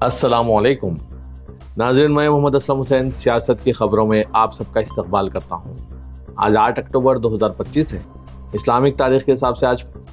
अस्सलामुअलैकुम नाज़रीन, मैं मोहम्मद असलम हुसैन सियासत की खबरों में आप सबका इस्तकबाल करता हूँ। आज 8 अक्टूबर 2025 है। इस्लामिक तारीख के हिसाब से आज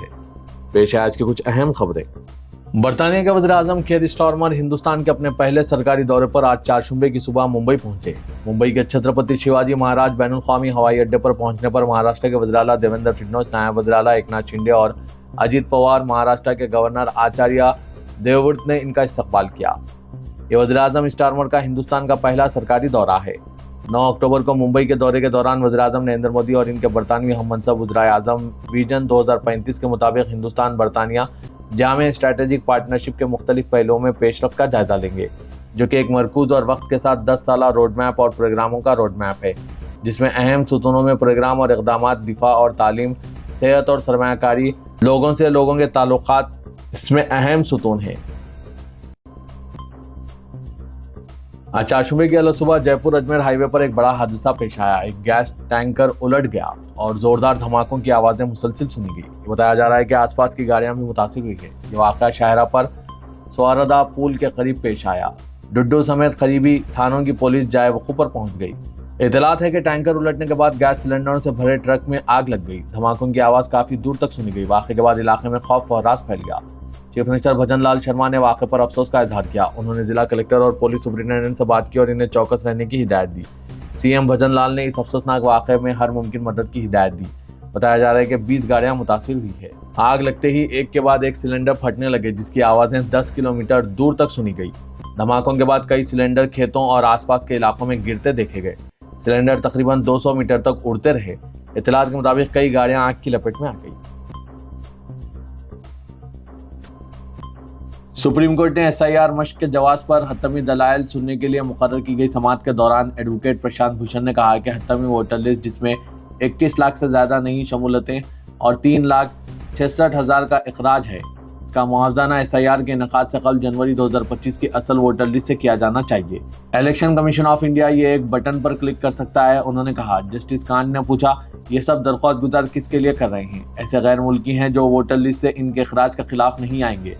है। पेश है आज की कुछ अहम खबरें। बरतानिया के वज़ीर आज़म केयर स्टारमर हिंदुस्तान के अपने पहले सरकारी दौरे पर आज चारशंबे की सुबह मुंबई पहुंचे। मुंबई के छत्रपति शिवाजी महाराज बैनुल-अक़वामी हवाई अड्डे पर पहुंचने पर महाराष्ट्र के वज़ीर आला देवेंद्र फडणवीस, नायब वज़ीर आला एकनाथ शिंदे और अजीत पवार, महाराष्ट्र के गवर्नर आचार्य देवव्रत ने इनका इस्तकबाल किया। ये वज़ीर आज़म स्टारमर का हिंदुस्तान का पहला सरकारी दौरा है। 9 अक्टूबर को मुंबई के दौरे के दौरान वज़ीर आज़म नरेंद्र मोदी और इनके बरतानवी हममनसब वज़ीर आज़म विजन 2035 के मुताबिक हिंदुस्तान बरतानिया जामे स्ट्रैटेजिक पार्टनरशिप के मुख्तलिफ पहलुओं में पेशरफ्त का जायजा लेंगे, जो कि एक मरकूज और वक्त के साथ 10 साला रोड मैप और प्रोग्रामों का रोड मैप है, जिसमें अहम सुतूनों में प्रोग्राम और इक़दामात दिफा और तालीम, सेहत और सरमायाकारी, लोगों से लोगों के ताल्लुकात इसमें अहम सुतून है। आज चारशंबे की अलग सुबह जयपुर अजमेर हाईवे पर एक बड़ा हादसा पेश आया। एक गैस टैंकर उलट गया और जोरदार धमाकों की आवाजें मुसलसिल सुनी गई। बताया जा रहा है कि आसपास की गाड़ियां भी मुतासिर हुई है। ये वाक़या शाहरा पर स्वारदा पुल के करीब पेश आया। डुड्डू समेत करीबी थानों की पुलिस जाए वकूफ पर पहुंच गई। इतलात है कि टैंकर उलटने के बाद गैस सिलेंडरों से भरे ट्रक में आग लग गई। धमाकों की आवाज काफी दूर तक सुनी गई। वाक़े के बाद इलाके में खौफ और रास फैल गया। चीफ मिनिस्टर भजन लाल शर्मा ने वाक़े पर अफसोस का इजहार किया। उन्होंने जिला कलेक्टर और पुलिस सुपरिटेंडेंट से बात की और इन्हें चौकस रहने की हिदायत दी। सीएम भजन लाल ने इस अफसोसनाक वाक़े में हर मुमकिन मदद की हिदायत दी। बताया जा रहा है कि 20 गाड़ियां मुतासिर हुई है। आग लगते ही एक के बाद एक सिलेंडर फटने लगे, जिसकी आवाजें 10 किलोमीटर दूर तक सुनी गई। धमाकों के बाद कई सिलेंडर खेतों और आसपास के इलाकों में गिरते देखे गए। सिलेंडर तकरीबन 200 मीटर तक उड़ते रहे। इत्तलात के मुताबिक कई गाड़ियां आग की लपेट में आ गई। सुप्रीम कोर्ट ने एसआईआर मश्क के जवाब पर हतमी दलाइल सुनने के लिए मुकर्रर की गई समाअत के दौरान एडवोकेट प्रशांत भूषण ने कहा कि हतमी वोटर लिस्ट, जिसमें 21 लाख से ज्यादा नई शमूलतें और 3,66,000 का इखराज है, इसका मुआवजाना एसआईआर के इनेकाद से कबल जनवरी 2025 की असल वोटर लिस्ट से किया जाना चाहिए। इलेक्शन कमीशन ऑफ इंडिया ये एक बटन पर क्लिक कर सकता है, उन्होंने कहा। जस्टिस खान ने पूछा, ये सब दरख्वास्त गुजार किसके लिए कर रहे हैं? ऐसे गैर मुल्की हैं जो वोटर लिस्ट से इनके इखराज के खिलाफ नहीं आएंगे,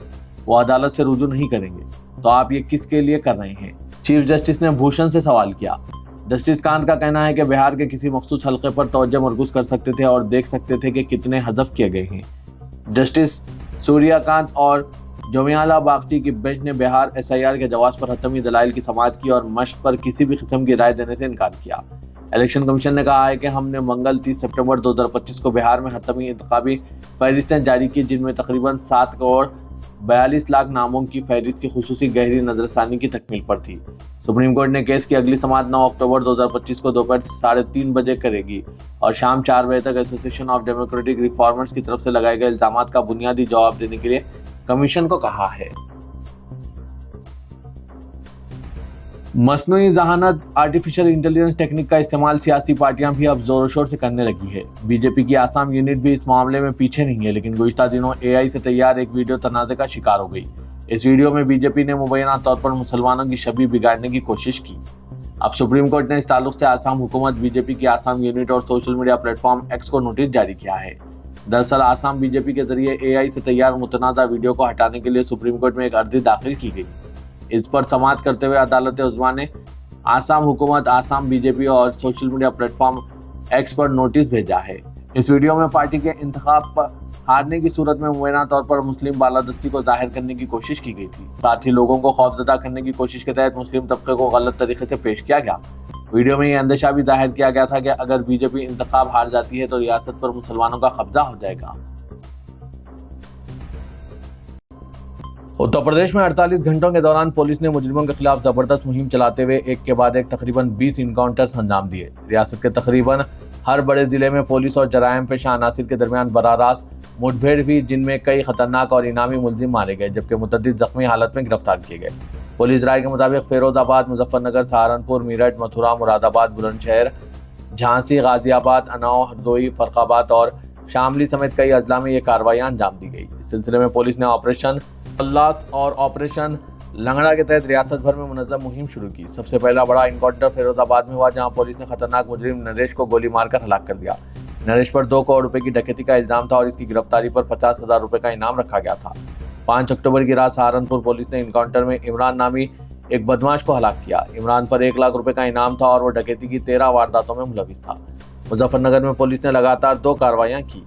वो अदालत से रुजू नहीं करेंगे, तो आप ये किसके लिए कर रहे हैं? चीफ जस्टिस ने भूषण से सवाल किया। जस्टिस कांत का कहना है कि बिहार के किसी मखसूस हल्के पर तवज्जो मरकूज कर सकते थे और देख सकते थे कि कितने हज़फ किए गए हैं। जस्टिस सूर्यकांत और जोमियाला बागची की बेंच ने बिहार एसआईआर के जवाब पर हतमी दलाइल की समाअत की और मश्क पर किसी भी किस्म की राय देने से इनकार किया। इलेक्शन कमीशन ने कहा है कि हमने मंगल 30 सितंबर 2025 को बिहार में हतमी इंतखाबी फहरिस्तें जारी की, जिनमें तकरीबन 7 करोड़ 42 लाख नामों की फहरिस्त की खुसूसी गहरी नजरसानी की तकमील पर थी। सुप्रीम कोर्ट ने केस की अगली समाअत 9 अक्टूबर 2025 को दोपहर 3:30 बजे करेगी और शाम 4 बजे तक एसोसिएशन ऑफ डेमोक्रेटिक रिफॉर्मर्स की तरफ से लगाए गए इल्जामात का बुनियादी जवाब देने के लिए कमीशन को कहा है। मसनूई जहानत आर्टिफिशियल इंटेलिजेंस टेक्निक का इस्तेमाल सियासी पार्टियां भी अब जोर शोर से करने लगी है। बीजेपी की आसाम यूनिट भी इस मामले में पीछे नहीं है, लेकिन गुज़िश्ता दिनों एआई से तैयार एक वीडियो तनाज़े का शिकार हो गई। इस वीडियो में बीजेपी ने मुबैना तौर पर मुसलमानों की छवि बिगाड़ने की कोशिश की। अब सुप्रीम कोर्ट ने इस ताल्लुक से आसाम हुकूमत, बीजेपी की आसाम यूनिट और सोशल मीडिया प्लेटफॉर्म एक्स को नोटिस जारी किया है। दरअसल आसाम बीजेपी के जरिए एआई से तैयार मुतनाज़ा वीडियो को हटाने के लिए सुप्रीम कोर्ट में एक अर्जी दाखिल की गई। इस पर समाअत करते हुए अदालत उज़्मा ने आसाम हुकूमत, आसाम बीजेपी और सोशल मीडिया प्लेटफॉर्म एक्स पर नोटिस भेजा है। इस वीडियो में पार्टी के इंतखाब पर हारने की सूरत में मुबैना तौर पर मुस्लिम बालादस्ती को जाहिर करने की कोशिश की गई थी। साथ ही लोगों को खौफजदा करने की कोशिश के तहत मुस्लिम तबके को गलत तरीके से पेश किया गया। वीडियो में यह अंदेशा भी जाहिर किया गया था कि अगर बीजेपी इंतखाब हार जाती है तो रियासत पर मुसलमानों का कब्जा हो जाएगा। उत्तर प्रदेश में 48 घंटों के दौरान पुलिस ने मुजरिमों के खिलाफ जबरदस्त मुहिम चलाते हुए एक के बाद एक तकरीबन 20 इनकाउंटर्स अंजाम दिए। रियासत के तकरीबन हर बड़े जिले में पुलिस और जराइम पेशा अनासिर के दरमियान बराह रास्त मुठभेड़ हुई, जिनमें कई खतरनाक और इनामी मुलजिम मारे गए, जबकि मुतअद्दिद जख्मी हालत में गिरफ्तार किए गए। पुलिस राय के मुताबिक फिरोजाबाद, मुजफ्फरनगर, सहारनपुर, मेरठ, मथुरा, मुरादाबाद, बुलंदशहर, झांसी, गाजियाबाद, अनौ, हरदोई, फर्रुखाबाद और शामली समेत कई अजला में ये कार्रवाइयां अंजाम दी गई। इस सिलसिले में पुलिस ने ऑपरेशन उल्लास और ऑपरेशन लंगड़ा के तहत रियासत भर में मुनज़्ज़म मुहिम शुरू की। सबसे पहला बड़ा इनकाउंटर फिरोजाबाद में हुआ, जहां पुलिस ने खतरनाक मुजरिम नरेश को गोली मारकर हलाक कर दिया। नरेश पर 2 करोड़ रुपए की डकैती का इल्जाम था और इसकी गिरफ्तारी पर 50,000 रुपए का इनाम रखा गया था। 5 अक्टूबर की रात सहारनपुर पुलिस ने इनकाउंटर में इमरान नामी एक बदमाश को हलाक किया। इमरान पर 1 लाख रुपए का इनाम था और वो डकैती की 13 वारदातों में मुलविस था। मुजफ्फरनगर में पुलिस ने लगातार 2 कार्रवाइयां की।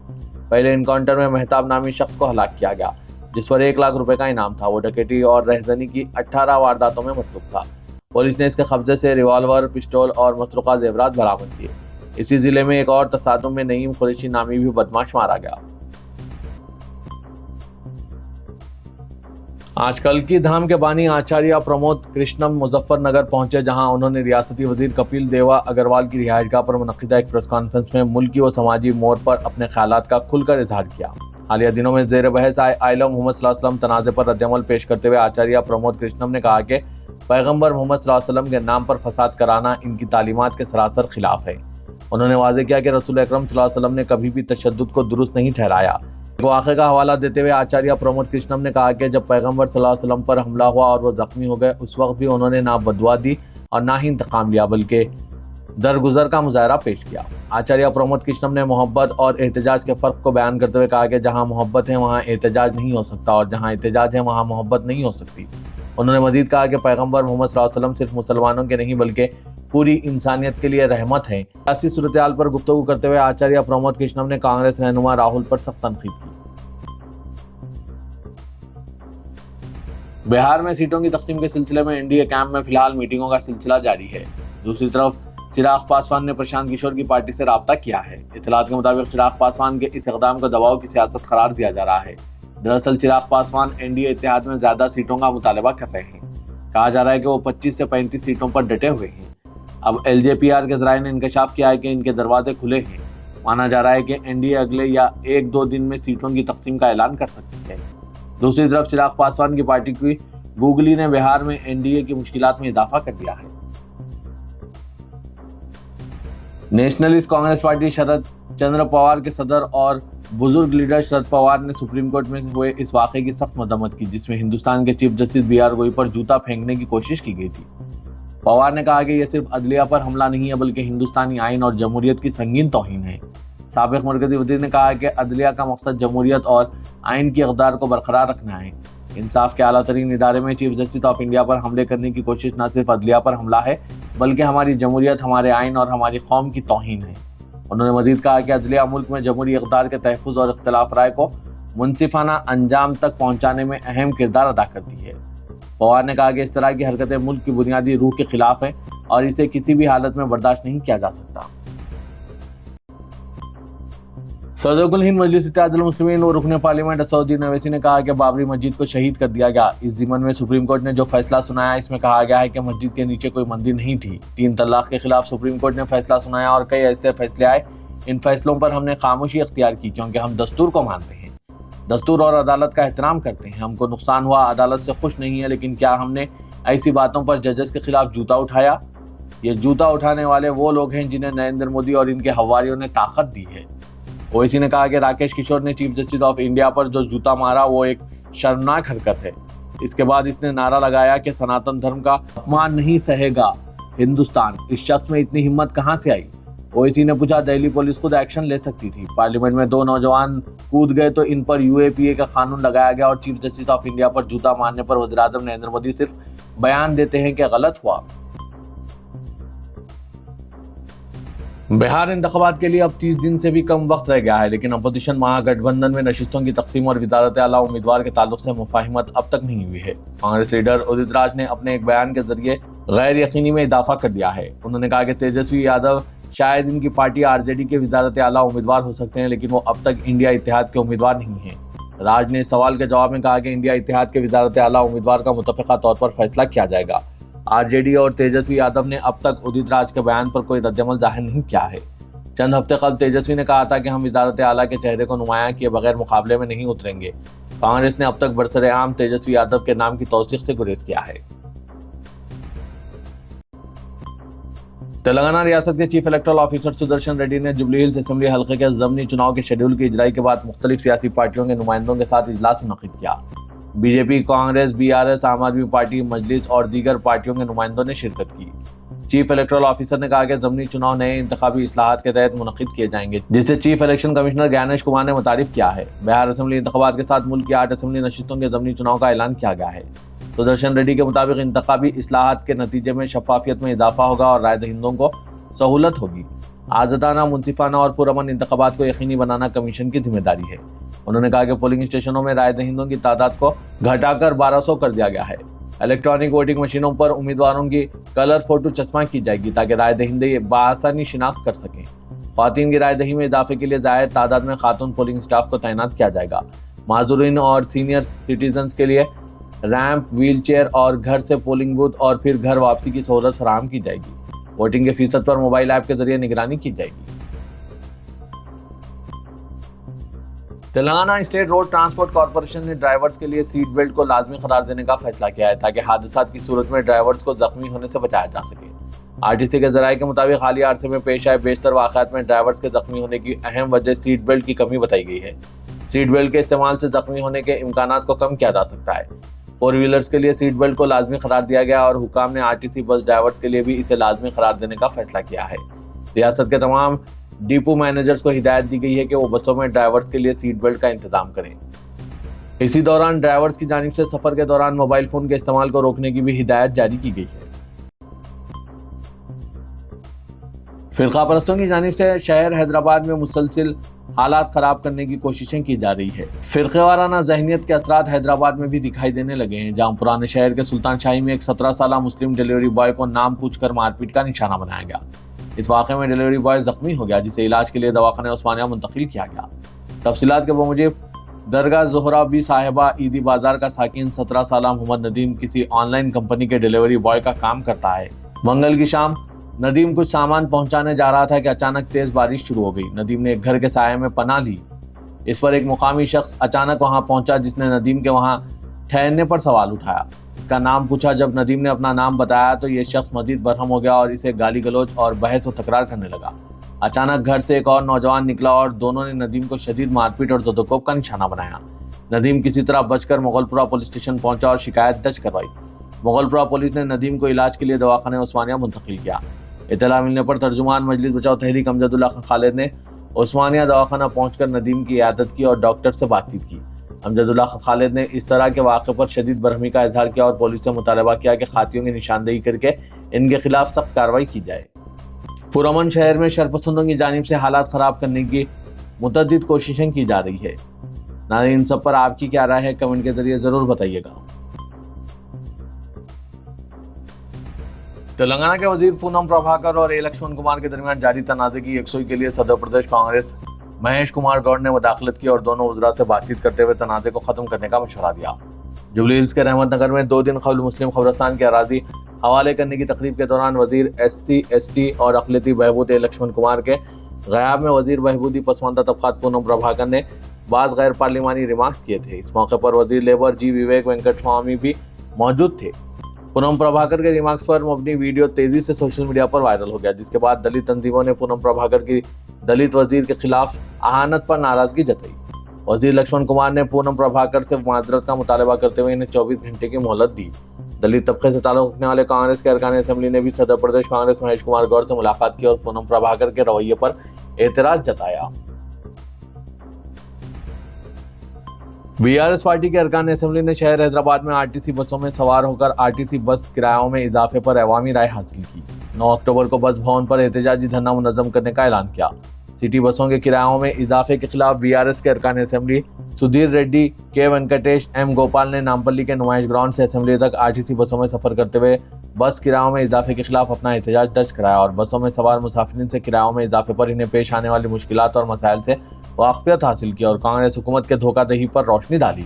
पहले इनकाउंटर में मेहताब नामी शख्स को हलाक किया गया, जिस पर 1 लाख रुपए का इनाम था। वो डकैती और रहजनी की 18 वारदातों में मतलूब था। पुलिस ने इसके कब्जे से रिवॉल्वर, पिस्टल और मसरूका जेवरात बरामद किए। इसी जिले में एक और तसादुम में नईम कुरैशी नामी भी बदमाश मारा गया। आजकल की धाम के बानी आचार्य प्रमोद कृष्णम मुजफ्फरनगर पहुंचे, जहां उन्होंने रियासती वजीर कपिल देवा अग्रवाल की रिहायशगाह पर मुनक्किदा एक प्रेस कॉन्फ्रेंस में मुल्की व समाजी मोड़ पर अपने ख्यालात का खुलकर इजहार किया। हालिया दिनों में जेर बहस आए आइला मोहम्मद सल्लल्लाहु अलैहि वसल्लम तनाज़े पर रद्दअमल पेश करते हुए आचार्य प्रमोद कृष्णम ने कहा कि पैगंबर मोहम्मद सल्लल्लाहु अलैहि वसल्लम के नाम पर फसाद कराना इनकी तालीमात के सरासर खिलाफ है। उन्होंने वाज़ेह किया कि रसूल अकरम सल्लल्लाहु अलैहि वसल्लम ने कभी भी तशद्दुद को दुरुस्त नहीं ठहराया। वाक़े का हवाला देते हुए आचार्य प्रमोद कृष्णम ने कहा कि जब पैगंबर सल्लल्लाहु अलैहि वसल्लम पर हमला हुआ और वो जख्मी हो गए, उस वक्त भी उन्होंने ना बदुआ दी और ना ही इंतकाम लिया, बल्कि दरगुजर का मुजाहरा पेश किया। आचार्य प्रमोद कृष्णम ने मोहब्बत और एहतजाज के फ़र्क को बयान करते हुए कहा कि जहाँ मोहब्बत है वहाँ एहतजाज नहीं हो सकता और जहाँ एहतजाज है वहाँ मोहब्बत नहीं हो सकती। उन्होंने मजीद कहा कि पैगंबर मोहम्मद सल्लल्लाहु अलैहि वसल्लम सिर्फ मुसलमानों के नहीं बल्कि पूरी इंसानियत के लिए रहमत है। सियासी सूरत-ए-हाल पर गुफ्तगू करते हुए आचार्य प्रमोद कृष्णम ने कांग्रेस रहनुमा राहुल पर सख्त तनकीद की। बिहार में सीटों की तकसीम के सिलसिले में एनडीए कैंप में फिलहाल मीटिंगों का सिलसिला जारी है। दूसरी तरफ चिराग पासवान ने प्रशांत किशोर की पार्टी से राब्ता किया है। इत्तलात के मुताबिक चिराग पासवान के इस इक़दाम को दबाव की सियासत करार दिया जा रहा है। दरअसल चिराग पासवान एनडीए इत्तेहाद में ज्यादा सीटों का मुतालबा कर रहे हैं। कहा जा रहा है कि वो 25 से 35 सीटों पर डटे हुए हैं। अब एलजेपीआर के ज़राए ने इंकशाफ किया है कि इनके दरवाजे खुले हैं। माना जा रहा है कि एनडीए अगले या 1-2 दिन में सीटों की तकसीम का ऐलान कर सकती है। दूसरी तरफ चिराग पासवान की पार्टी की गूगली ने बिहार में एनडीए की मुश्किलात में इजाफा कर दिया है। नेशनलिस्ट कांग्रेस पार्टी शरद चंद्र पवार के सदर और बुजुर्ग लीडर शरद पवार ने सुप्रीम कोर्ट में हुए इस वाक़े की सख्त मजम्मत की, जिसमें हिंदुस्तान के चीफ जस्टिस BR गवई पर जूता फेंकने की कोशिश की गई थी। पवार ने कहा कि यह सिर्फ अदलिया पर हमला नहीं है बल्कि हिंदुस्तानी आइन और जमहूरियत की संगीन तौहीन है। साबिक मरकजी वजीर ने कहा कि अदलिया का मकसद जमहूरियत और आइन की इक़दार को बरकरार रखना है। इंसाफ के आला तरीन इदारे में चीफ जस्टिस ऑफ इंडिया पर हमले करने की कोशिश न सिर्फ अदलिया पर हमला है बल्कि हमारी जमहूरियत, हमारे आइन और हमारी कौम की तौहीन है। उन्होंने मजीद कहा कि अदलिया मुल्क में जमहूरी इक़दार के तहफ़्फ़ुज़ और इख्तिलाफ राय को मुनसिफाना अंजाम तक पहुँचाने में अहम किरदार अदा करती है। पवार ने कहा कि इस तरह की हरकतें मुल्क की बुनियादी रूह के खिलाफ है और इसे किसी भी हालत में बर्दाश्त नहीं किया जा सकता। सदरुल हिंद मजलिस इत्तेहादुल मुस्लिमीन और रुकने पार्लियामेंट असदुद्दीन ओवैसी ने कहा कि बाबरी मस्जिद को शहीद कर दिया गया। इस ज़िमन में सुप्रीम कोर्ट ने जो फैसला सुनाया, इसमें कहा गया है कि मस्जिद के नीचे कोई मंदिर नहीं थी। 3 तलाक के खिलाफ सुप्रीम कोर्ट ने फैसला सुनाया और कई ऐसे फैसले आए। इन फैसलों पर हमने खामोशी अख्तियार की क्योंकि हम दस्तूर को मानते हैं, दस्तूर और अदालत का एहतराम करते हैं। हमको नुकसान हुआ, अदालत से खुश नहीं है, लेकिन क्या हमने ऐसी बातों पर जजेस के खिलाफ जूता उठाया? ये जूता उठाने वाले वो लोग हैं जिन्हें नरेंद्र मोदी और इनके हवारियों ने ताकत दी है। ओवैसी ने कहा कि राकेश किशोर ने चीफ जस्टिस ऑफ इंडिया पर जो जूता मारा वो एक शर्मनाक हरकत है। इसके बाद इसने नारा लगाया कि सनातन धर्म का अपमान नहीं सहेगा हिंदुस्तान। इस शख्स में इतनी हिम्मत कहां से आई? ओवैसी ने पूछा, दिल्ली पुलिस खुद एक्शन ले सकती थी। पार्लियामेंट में 2 नौजवान कूद गए तो इन पर UAPA का कानून लगाया गया और चीफ जस्टिस ऑफ इंडिया पर जूता मारने पर वज़ीर-ए-आज़म नरेंद्र मोदी सिर्फ बयान देते हैं कि गलत हुआ। बिहार इंतखाबात के लिए अब 30 दिन से भी कम वक्त रह गया है, लेकिन अपोजिशन महागठबंधन में नशिस्तों की तकसीम और वज़ारत आला उम्मीदवार के ताल्लुक से मुफाहिमत अब तक नहीं हुई है। कांग्रेस लीडर उदित राज ने अपने एक बयान के जरिए गैर यकीनी में इजाफा कर दिया है। उन्होंने कहा कि तेजस्वी यादव शायद इनकी पार्टी RJD के वज़ारत आला उम्मीदवार हो सकते हैं, लेकिन वो अब तक इंडिया इत्तेहाद के उम्मीदवार नहीं हैं। राज ने इस सवाल के जवाब में कहा कि इंडिया इत्तेहाद के वज़ारत आला उम्मीदवार का मुतफ़िक़ा तौर पर फैसला किया जाएगा। RJD और तेजस्वी यादव ने अब तक उदित राज के बयान पर कोई रद्दअमल जाहिर नहीं किया है। चंद हफ्ते कबल तेजस्वी ने कहा था कि हम वज़ारत आला के चेहरे को नुमायां किए बगैर मुकाबले में नहीं उतरेंगे। कांग्रेस ने अब तक बरसर-ए-आम तेजस्वी यादव के नाम की तौसीक़ से गुरेज किया है। तेलंगाना रियासत के chief electoral officer Sudarshan Reddy ने जुबली हिल्स असेंबली हल्के के ज़मीनी चुनाव के शेड्यूल की इजराई के बाद मुख्तलिफ सियासी पार्टियों के नुमाइंदों के साथ इजलास मुनक़िद किया। बीजेपी, कांग्रेस, BRS, आम आदमी पार्टी, मजलिस और दीगर पार्टियों के नुमाइंदों ने शिरकत की। चीफ इलेक्टोरल ऑफिसर ने कहा कि ज़मीनी चुनाव नए इंतखाबी इस्लाहात के तहत मुनक़िद किए जाएंगे, जिसे chief election commissioner Gyanesh Kumar ने मुतारिफ किया है। बिहार असेंबली इंतखाबात के साथ मुल्क की 8 असेंबली नशिस्तों के ज़मीनी चुनाव का ऐलान किया गया है। सुदर्शन रेड्डी के मुताबिक इंतखाबी इस्लाहात के नतीजे में शफाफियत में इजाफा होगा और राय दहिंदों को सहूलत होगी। आज़ादाना, मुनसिफाना और पुरअमन इंतखाबात को यकीनी बनाना कमीशन की जिम्मेदारी है। उन्होंने कहा कि पोलिंग स्टेशनों में राय दहिंदों की तादाद को घटाकर 1200 कर दिया गया है। इलेक्ट्रॉनिक वोटिंग मशीनों पर उम्मीदवारों की कलर फोटो चश्मा की जाएगी ताकि राय दहिंदे बआसानी शिनाख्त कर सकें। ख्वातीन की राय दही में इजाफे के लिए जायद तादाद में खातून पोलिंग स्टाफ को तैनात किया जाएगा। माजूरीन और सीनियर सिटीजन के लिए रैंप, व्हील चेयर और घर से पोलिंग बूथ और फिर घर वापसी की सहूलत फराहम की जाएगी। वोटिंग के फीसद पर मोबाइल ऐप के जरिए निगरानी की जाएगी। Telangana state road transport corporation ने ड्राइवर्स के लिए सीट बेल्ट को लाजमी करार देने का फैसला किया है ताकि हादसात की सूरत में ड्राइवर्स को जख्मी होने से बचाया जा सके। आरटीसी के जराये के मुताबिक हालिया अरसे में पेश आए बेशतर वाक़यात में ड्राइवर्स के जख्मी होने की अहम वजह सीट बेल्ट की कमी बताई गई है। सीट बेल्ट के इस्तेमाल से जख्मी होने के इम्कानात को कम किया जा सकता है। 4 व्हीलर्स के लिए सीट बेल्ट को लाजमी करार दिया गया और हुकाम ने आरटीसी बस ड्राइवर्स के लिए भी इसे लाजमी करार देने का फैसला किया है। रियासत के तमाम डिपो मैनेजर्स को हिदायत दी गई है कि वो बसों में ड्राइवर्स के लिए सीट बेल्ट का इंतजाम करें। इसी दौरान ड्राइवर्स की जानिब से सफर के दौरान मोबाइल फोन के इस्तेमाल को रोकने की भी हिदायत जारी की गई है। फिरका परस्तों की जानिब से शहर हैदराबाद में मुसलसिल हालात खराब करने की कोशिशें की जा रही है। फिरक़ेवाराना ज़हनियत के असरात हैदराबाद में भी दिखाई देने लगे हैं, जहां पुराने शहर के सुल्तान शाही में एक 17 साल मुस्लिम डिलीवरी बॉय को नाम पूछकर मारपीट का निशाना बनाया गया। इस वाक़े में डिलीवरी बॉय जख्मी हो गया, जिसे इलाज के लिए दवाखाने उस्मानिया मुंतकिल किया गया। तफसीलात के मुताबिक दरगाह ज़ोहरा बी साहिबा ईदी बाजार का साकिन 17 साल मोहम्मद नदीम किसी ऑनलाइन कंपनी के डिलीवरी बॉय का काम करता है। मंगल की शाम नदीम कुछ सामान पहुंचाने जा रहा था कि अचानक तेज बारिश शुरू हो गई। नदीम ने एक घर के साये में पनाह ली। इस पर एक मुकामी शख्स अचानक वहां पहुंचा, जिसने नदीम के वहां ठहरने पर सवाल उठाया। इसका नाम पूछा। जब नदीम ने अपना नाम बताया तो ये शख्स मजीद बरहम हो गया और इसे गाली गलौज और बहस व तकरार करने लगा। अचानक घर से एक और नौजवान निकला और दोनों ने नदीम को शदीद मारपीट और ज़दोकोब का निशाना बनाया। नदीम किसी तरह बचकर मुगलपुरा पुलिस स्टेशन पहुंचा और शिकायत दर्ज करवाई। मुगलपुरा पुलिस ने नदीम को इलाज के लिए दवाखाने उस्मानिया मुंतकिल किया। इत्तला मिलने पर तर्जुमान मजलिस बचाओ तहरीक अमजदुल्ला खान खालिद ने उस्मानिया दवाखाना पहुंचकर नदीम की इयादत की और डॉक्टर से बातचीत की। अमजदुल्ला खान खालिद ने इस तरह के वाक़े पर शदीद बरहमी का इजहार किया और पुलिस से मुतालबा किया कि खातियों की निशानदेही करके इनके खिलाफ सख्त कार्रवाई की जाए। पुरअमन शहर में शरपसंदों की जानिब से हालात ख़राब करने की मुतअद्दिद कोशिशें की जा रही है। नाज़रीन, इन सब पर आपकी क्या राय है, कमेंट के जरिए ज़रूर बताइएगा। तेलंगाना के वजीर पूनम प्रभाकर और ए लक्ष्मण कुमार के दरमियान जारी तनाज़े की यकसुई के लिए सदर प्रदेश कांग्रेस महेश कुमार गौड़ ने मुदाखलत की और दोनों वज़रा से बातचीत करते हुए तनाज़े को खत्म करने का मशवरा दिया। जुबली हिल्स के रहमत नगर में 2 दिन कबल मुस्लिम खबरस्तान के अराजी हवाले करने की तकरीब के दौरान वजीर SC, ST और अक़लियती बहबूद ए लक्ष्मण कुमार के ग़याब में वजीर बहबूदी पसमानदा तबक़ात पूनम प्रभाकर ने बाज़ गैर पार्लिमानी रिमार्क्स किए थे। इस मौके पर वजीर लेबर G विवेक वेंकट स्वामी भी मौजूद थे। पूनम प्रभाकर के रिमार्क्स पर मबनी वीडियो तेजी से सोशल मीडिया पर वायरल हो गया, जिसके बाद दलित तंजीमों ने पूनम प्रभाकर की दलित वजीर के खिलाफ अहानत पर नाराजगी जताई। वजीर लक्ष्मण कुमार ने पूनम प्रभाकर से माजरत का मुतालबा करते हुए इन्हें 24 घंटे की मोहलत दी। दलित तबके से ताल्लुक़ रखने वाले कांग्रेस के अरकान असेंबली ने भी सदर प्रदेश कांग्रेस महेश कुमार गौड़ से मुलाकात की और पूनम प्रभाकर के रवैये पर एतराज जताया। BRS पार्टी के अरकान असेंबली ने शहर हैदराबाद में RTC बसों में सवार होकर RTC बस किरायों में इजाफे पर अवामी राय हासिल की। 9 अक्टूबर को बस भवन पर एहतजाजी धरना मुनज़्ज़म करने का ऐलान किया। सिटी बसों के किरायों में इजाफे के खिलाफ BRS के अरकान assembly Sudhir Reddy, K Venkatesh, M Gopal ने नामपल्ली के नुमाइश ग्राउंड से असेंबली तक RTC बसों में सफर करते हुए बस किरायों में इजाफे के खिलाफ अपना एहतजाज दर्ज कराया और बसों में सवार मुसाफिरीन से किरायों में इजाफे पर इन्हें पेश आने वाली मुश्किलात और मसाइल से वाक़फियत हासिल की और कांग्रेस हुकूमत के धोखादही पर रोशनी डाली।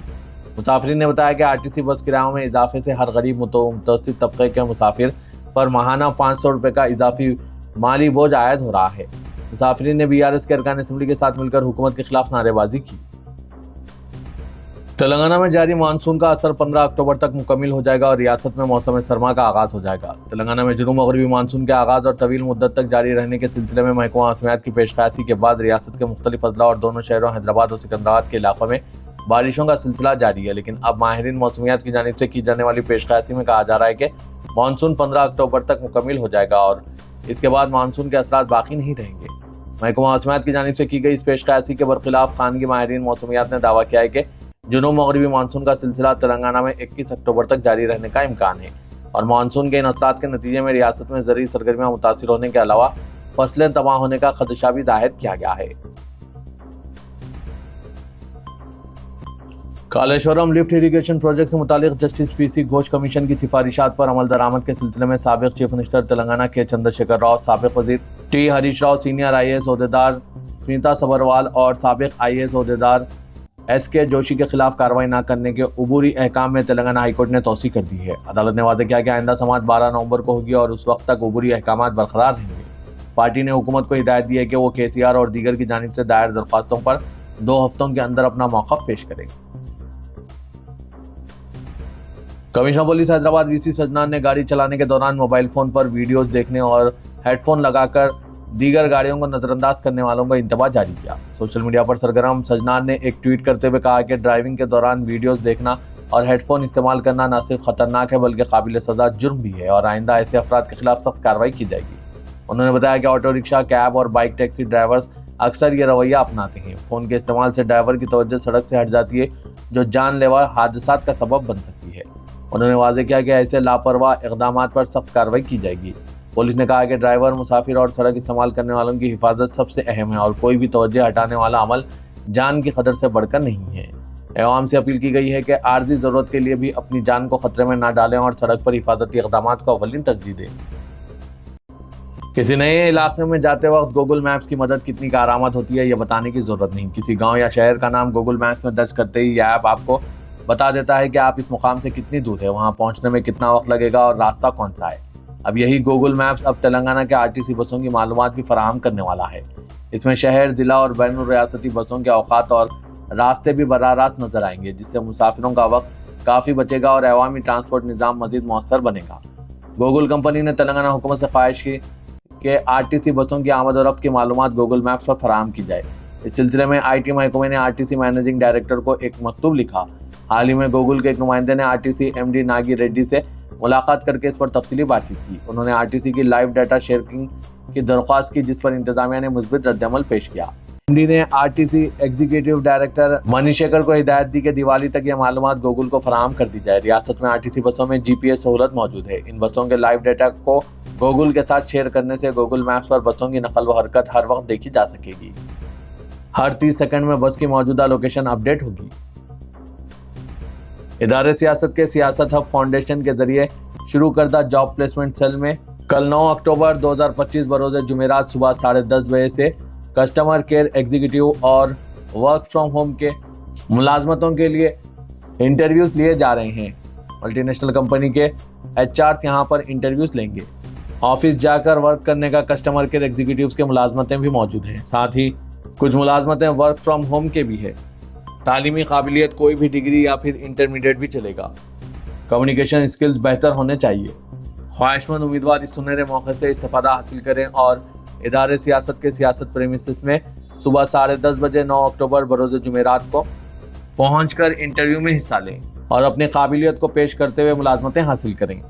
मुसाफिरीन ने बताया कि RTC बस किरायों में इजाफे से हर गरीब मुतवस्सित तबके के मुसाफिर पर माहाना 500 रुपये का इजाफी माली बोझ आयद हो रहा है। मुसाफिरीन ने BRS के अरकान असेंबली के साथ मिलकर हुकूमत के खिलाफ नारेबाजी की। तेलंगाना में जारी मानसून का असर 15 अक्टूबर तक मुकम्मिल हो जाएगा और रियासत में मौसम सरमा का आगाज हो जाएगा। तेलंगाना में जुनूब मगरबी मानसून के आगाज और तवील मुद्दत तक जारी रहने के सिलसिले में महकमा मौसमियात की पेशकशी के बाद रियासत के मुख्तलिफ अजला और दोनों शहरों हैदराबाद और सिकंदराबाद के इलाकों में बारिशों का सिलसिला जारी है। लेकिन अब माहिरीन मौसमियात की जानिब से की जाने वाली पेशकशी में कहा जा रहा है कि मानसून 15 अक्टूबर तक मुकम्मल हो जाएगा और इसके बाद मानसून के असरात बाकी नहीं रहेंगे। महकमा मौसमियात की जानिब से की गई इस पेशकशी के बरखिलाफ खानगी माहिरीन मौसमियात ने दावा किया है कि जुनूब मगरबी मानसून का सिलसिला तेलंगाना में 21 अक्टूबर तक जारी रहने का इम्कान है और मानसून के इन असरात के नतीजे में रियासत में ज़रूरी सरगर्मियां मुतासिर होने के अलावा फसलें तबाह होने का खदशा भी जाहिर किया गया है। कालेश्वरम लिफ्ट इरीगेशन प्रोजेक्ट से मुतालिक जस्टिस पीसी घोष कमीशन की सिफारिशात पर अमल दरामद के सिलसिले में साबिक चीफ मिनिस्टर तेलंगाना के चंद्रशेखर राव, साबिक वजीर T Harish Rao, senior IAS ओहदेदार स्मिता सबरवाल और साबिक IAS ओहदेदार SK जोशी के खिलाफ कार्रवाई न करने के उबूरी अहकाम में तेलंगाना हाईकोर्ट ने तौसीक कर दी है। अदालत ने वादा किया कि आइंदा समाअत 12 नवंबर को होगी और उस वक्त तक उबूरी अहकाम बरकरार रहेंगे। पार्टी ने हुकूमत को हिदायत दी है कि वो KCR और दीगर की जानिब से दायर दरख्वास्तों पर 2 हफ्तों के अंदर अपना मौक़िफ़ पेश करें। कमिश्नर पुलिस हैदराबाद VC सजनान ने गाड़ी चलाने के दौरान मोबाइल फोन पर वीडियोस देखने और हेडफोन लगाकर दीगर गाड़ियों को नजरअंदाज करने वालों का इंतबाह जारी किया। सोशल मीडिया पर सरगर्म सजनान ने एक ट्वीट करते हुए कहा कि ड्राइविंग के दौरान वीडियोस देखना और हेडफोन इस्तेमाल करना न सिर्फ खतरनाक है बल्कि काबिल सजा जुर्म भी है और आइंदा ऐसे अफराद के खिलाफ सख्त कार्रवाई की जाएगी। उन्होंने बताया कि ऑटो रिक्शा, कैब और बाइक टैक्सी ड्राइवर्स अक्सर ये रवैया अपनाते हैं। फ़ोन के इस्तेमाल से ड्राइवर की तवज्जो सड़क से हट जाती है जो जानलेवा हादसात का सबब बन सकती है। उन्होंने वाज़ेह किया कि ऐसे लापरवाह इक़दामात पर सख्त कार्रवाई की जाएगी। पुलिस ने कहा कि ड्राइवर, मुसाफिर और सड़क इस्तेमाल करने वालों की हिफाजत सबसे अहम है और कोई भी तवज्जो हटाने वाला अमल जान की खतर से बढ़कर नहीं है। अवाम से अपील की गई है कि आर्जी ज़रूरत के लिए भी अपनी जान को खतरे में न डालें और सड़क पर हिफाजती इक़दामात को अव्वलीन तरजीह दें। किसी नए इलाके में जाते वक्त गूगल मैप्स की मदद कितनी कारआमद होती है ये बताने की ज़रूरत नहीं। किसी गाँव या शहर का नाम गूगल मैप्स में दर्ज करते ही यह ऐप आपको बता देता है कि आप इस मुकाम से कितनी दूर है, वहाँ पहुँचने में कितना वक्त लगेगा और रास्ता कौन सा है। अब यही गूगल मैप्स अब तेलंगाना के RTC बसों की मालूमात भी फराहम करने वाला है। इसमें शहर, ज़िला और बैन रियासती बसों के औकात और रास्ते भी बराह रास्त नजर आएंगे, जिससे मुसाफिरों का वक्त काफ़ी बचेगा और अवामी ट्रांसपोर्ट निज़ाम मज़ीद मौसर बनेगा। गूगल कंपनी ने तेलंगाना हुकूमत से ख्वाहिश की कि RTC बसों की आमद और रफ्त की मालूमात गूगल मैप्स पर फराहम की जाए। इस सिलसिले में IT महकमे ने RTC मैनेजिंग डायरेक्टर को एक मकतूब लिखा। हाल ही में गूगल के एक नुमाइंदे ने RTC MD नागी रेड्डी से मुलाकात करके इस पर तफसीली बातचीत की। उन्होंने RTC की लाइव डाटा शेयरिंग की दरख्वास्त की, जिस पर इंतजामिया ने मुस्बित रद्दअमल पेश किया। MD ने RTC एग्जीक्यूटिव डायरेक्टर मनीशेखर को हिदायत दी कि दिवाली तक यह मालूमात गूगल को फराहम कर दी जाए। रियासत में RTC बसों में GPS सहूलत मौजूद है। इन बसों के लाइव डाटा को गूगल के साथ शेयर करने से गूगल मैप्स पर बसों की नकल व हरकत हर वक्त देखी जा सकेगी। हर 30 सेकंड में बस की मौजूदा लोकेशन अपडेट होगी। इदारे सियासत के सियासत हब फाउंडेशन के जरिए शुरू करदा जॉब प्लेसमेंट सेल में कल 9 अक्टूबर 2025 बरोज़ जुमेरात सुबह 10:30 बजे से कस्टमर केयर एग्जीक्यूटिव और वर्क फ्रॉम होम के मुलाजमतों के लिए इंटरव्यूज लिए जा रहे हैं। मल्टीनेशनल कंपनी के HRs यहाँ पर इंटरव्यूज लेंगे। ऑफिस जाकर वर्क करने का कस्टमर केयर एग्जीक्यूटिव्स के मुलाजमतें भी मौजूद हैं। साथ ही कुछ मुलाजमतें वर्क फ्रॉम होम के भी है। तालीमी काबिलियत कोई भी डिग्री या फिर इंटरमीडिएट भी चलेगा। कम्युनिकेशन स्किल्स बेहतर होने चाहिए। ख्वाहिशमंद उम्मीदवार इस सुनहरे मौके से इस्तेफादा हासिल करें और इदारे सियासत के सियासत प्रेमिसेस में सुबह 10:30 बजे 9 अक्टूबर बरोज़ जुमेरात को पहुंचकर इंटरव्यू में हिस्सा लें और अपनी काबिलियत को पेश करते हुए मुलाजमतें हासिल करें।